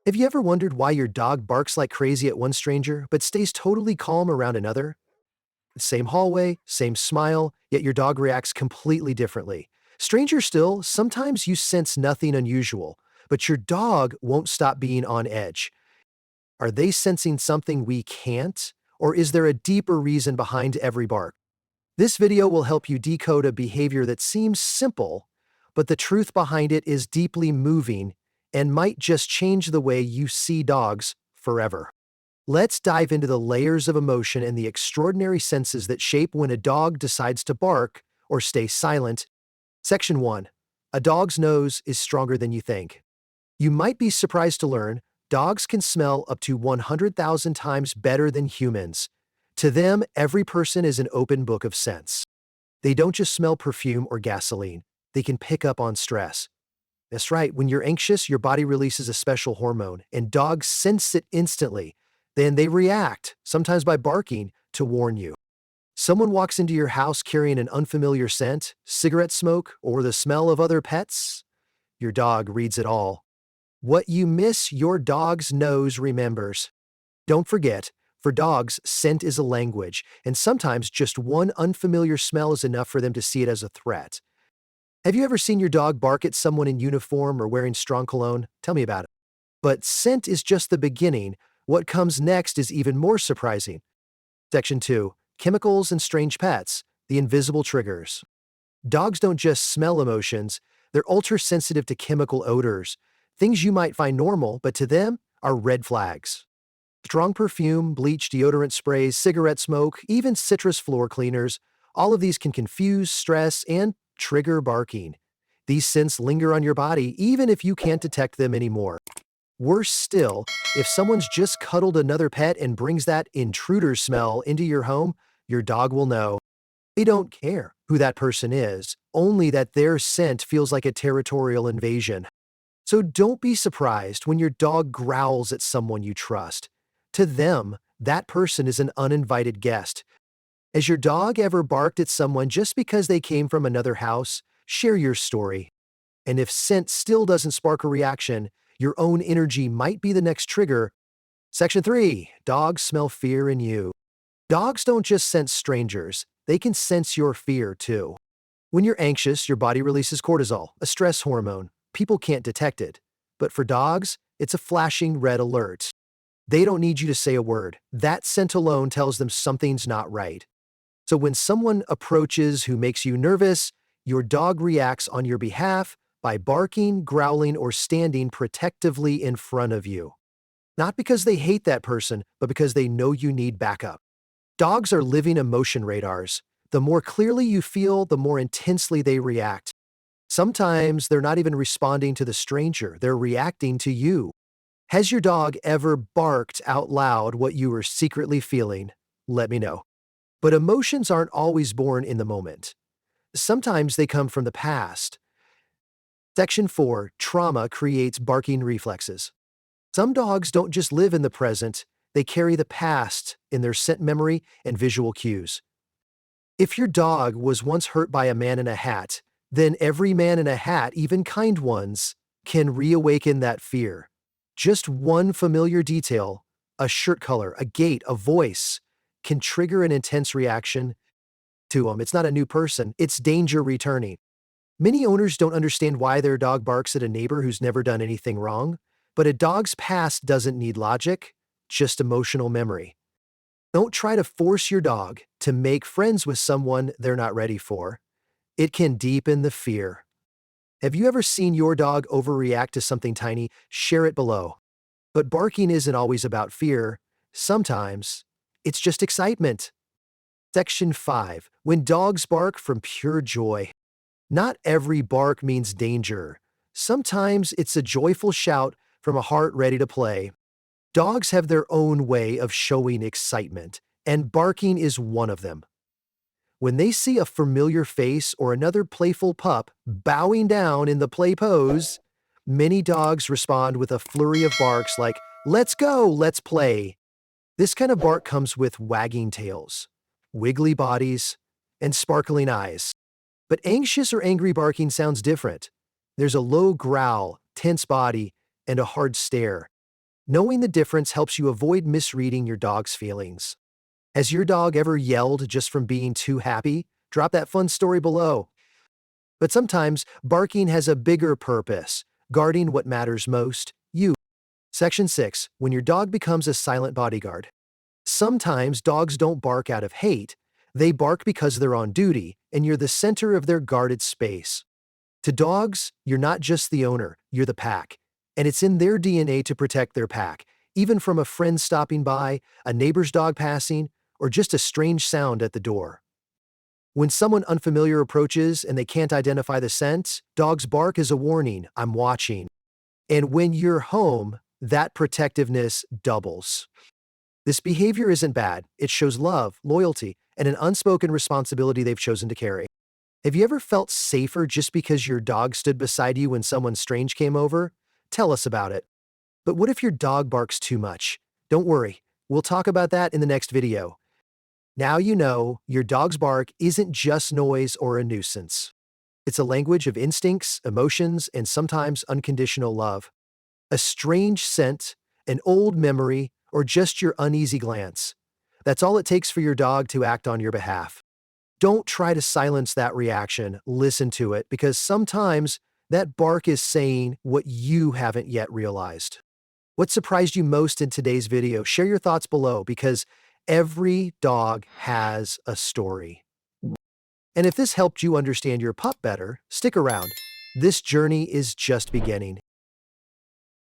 Have you ever wondered why your dog barks like crazy at one stranger, but stays totally calm around another? Same hallway, same smile, yet your dog reacts completely differently. Stranger still, sometimes you sense nothing unusual, but your dog won't stop being on edge. Are they sensing something we can't? Or is there a deeper reason behind every bark? This video will help you decode a behavior that seems simple, but the truth behind it is deeply moving and might just change the way you see dogs forever. Let's dive into the layers of emotion and the extraordinary senses that shape when a dog decides to bark or stay silent. Section 1. A dog's nose is stronger than you think. You might be surprised to learn dogs can smell up to 100,000 times better than humans. To them, every person is an open book of scents. They don't just smell perfume or gasoline, they can pick up on stress. That's right, when you're anxious, your body releases a special hormone, and dogs sense it instantly. Then they react, sometimes by barking, to warn you. Someone walks into your house carrying an unfamiliar scent, cigarette smoke, or the smell of other pets. Your dog reads it all. What you miss, your dog's nose remembers. Don't forget, for dogs, scent is a language, and sometimes just one unfamiliar smell is enough for them to see it as a threat. Have you ever seen your dog bark at someone in uniform or wearing strong cologne? Tell me about it. But scent is just the beginning. What comes next is even more surprising. Section 2. Chemicals and strange pets, the invisible triggers. Dogs don't just smell emotions, they're ultra-sensitive to chemical odors. Things you might find normal, but to them, are red flags. Strong perfume, bleach, deodorant sprays, cigarette smoke, even citrus floor cleaners, all of these can confuse, stress, and trigger barking. These scents linger on your body even if you can't detect them anymore. Worse still, if someone's just cuddled another pet and brings that intruder smell into your home, your dog will know. They don't care who that person is, only that their scent feels like a territorial invasion. So don't be surprised when your dog growls at someone you trust. To them, that person is an uninvited guest. Has your dog ever barked at someone just because they came from another house? Share your story. And if scent still doesn't spark a reaction, your own energy might be the next trigger. Section 3. Dogs smell fear in you. Dogs don't just sense strangers, they can sense your fear too. When you're anxious, your body releases cortisol, a stress hormone. People can't detect it. But for dogs, it's a flashing red alert. They don't need you to say a word. That scent alone tells them something's not right. So when someone approaches who makes you nervous, your dog reacts on your behalf by barking, growling, or standing protectively in front of you. Not because they hate that person, but because they know you need backup. Dogs are living emotion radars. The more clearly you feel, the more intensely they react. Sometimes they're not even responding to the stranger, they're reacting to you. Has your dog ever barked out loud what you were secretly feeling? Let me know. But emotions aren't always born in the moment. Sometimes they come from the past. Section 4. Trauma creates barking reflexes. Some dogs don't just live in the present, they carry the past in their scent memory and visual cues. If your dog was once hurt by a man in a hat, then every man in a hat, even kind ones, can reawaken that fear. Just one familiar detail, a shirt color, a gait, a voice, can trigger an intense reaction to them. It's not a new person, it's danger returning. Many owners don't understand why their dog barks at a neighbor who's never done anything wrong, but a dog's past doesn't need logic, just emotional memory. Don't try to force your dog to make friends with someone they're not ready for. It can deepen the fear. Have you ever seen your dog overreact to something tiny? Share it below. But barking isn't always about fear. Sometimes it's just excitement. Section 5. When dogs bark from pure joy. Not every bark means danger. Sometimes it's a joyful shout from a heart ready to play. Dogs have their own way of showing excitement, and barking is one of them. When they see a familiar face or another playful pup bowing down in the play pose, many dogs respond with a flurry of barks like, "Let's go, let's play." This kind of bark comes with wagging tails, wiggly bodies, and sparkling eyes. But anxious or angry barking sounds different. There's a low growl, tense body, and a hard stare. Knowing the difference helps you avoid misreading your dog's feelings. Has your dog ever yelled just from being too happy? Drop that fun story below. But sometimes barking has a bigger purpose, guarding what matters most, you. Section 6. When your dog becomes a silent bodyguard. Sometimes dogs don't bark out of hate, they bark because they're on duty, and you're the center of their guarded space. To dogs, you're not just the owner, you're the pack. And it's in their DNA to protect their pack, even from a friend stopping by, a neighbor's dog passing, or just a strange sound at the door. When someone unfamiliar approaches and they can't identify the scent, dogs bark as a warning, I'm watching. And when you're home, that protectiveness doubles. This behavior isn't bad, it shows love, loyalty, and an unspoken responsibility they've chosen to carry. Have you ever felt safer just because your dog stood beside you when someone strange came over? Tell us about it. But what if your dog barks too much? Don't worry, we'll talk about that in the next video. Now you know your dog's bark isn't just noise or a nuisance. It's a language of instincts, emotions, and sometimes unconditional love. A strange scent, an old memory, or just your uneasy glance. That's all it takes for your dog to act on your behalf. Don't try to silence that reaction, listen to it, because sometimes that bark is saying what you haven't yet realized. What surprised you most in today's video? Share your thoughts below because every dog has a story. And if this helped you understand your pup better, stick around. This journey is just beginning.